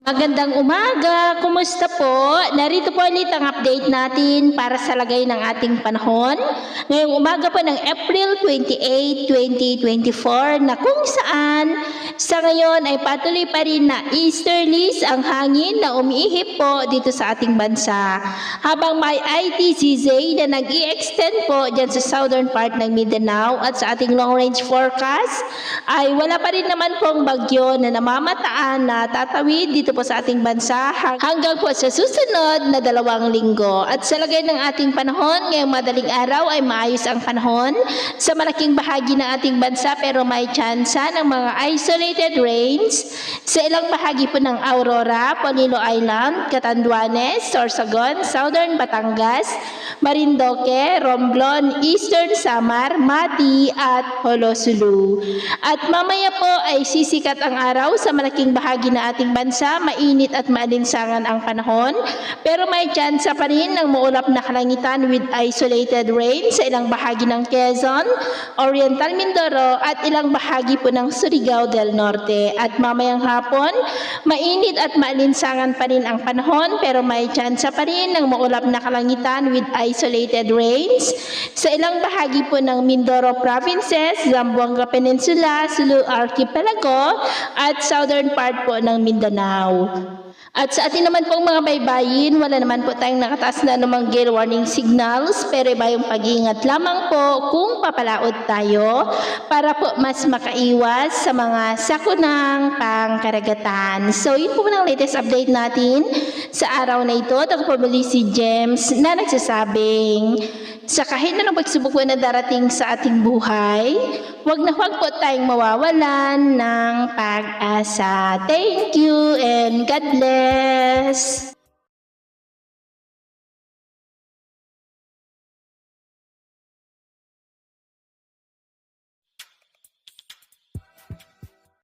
Magandang umaga! Kumusta po? Narito po ulit ang update natin para sa lagay ng ating panahon. Ngayong umaga po ng April 28, 2024 na kung saan sa ngayon ay patuloy pa rin na easterlies ang hangin na umiihip po dito sa ating bansa. Habang may ITCZ na nag-i-extend po dyan sa southern part ng Mindanao at sa ating long range forecast ay wala pa rin naman pong bagyo na namamataan na tatawid dito po sa ating bansa hanggang po sa susunod na 2 linggo. At sa lagay ng ating panahon, ngayong madaling araw ay maayos ang panahon sa malaking bahagi ng ating bansa pero may tsansa ng mga isolated rains sa ilang bahagi po ng Aurora, Polillo Island, Catanduanes, Sorsogon, Southern Batangas, Marindoque, Romblon, Eastern Samar, Mati at Holosulu. At mamaya po ay sisikat ang araw sa malaking bahagi ng ating bansa, mainit at maalinsangan ang panahon, pero may tsansa pa rin ng maulap na kalangitan with isolated rain sa ilang bahagi ng Quezon, Oriental Mindoro at ilang bahagi po ng Surigao del Norte. At mamayang hapon, mainit at maalinsangan pa rin ang panahon, pero may tsansa pa rin ng maulap na kalangitan with isolated rains sa ilang bahagi po ng Mindoro Provinces, Zamboanga Peninsula, Sulu Archipelago at southern part po ng Mindanao. At sa atin naman pong mga baybayin, wala naman po tayong nakataas na anumang gale warning signals, pero iba yung pag-iingat lamang po kung papalaot tayo para po mas makaiwas sa mga sakunang pangkaragatan. So yun po ng latest update natin sa araw na ito. Ako po muli si James na nagsasabing sa kahit anong pagsubok na darating sa ating buhay, huwag na huwag po tayong mawawalan ng pag-asa. Thank you and God bless!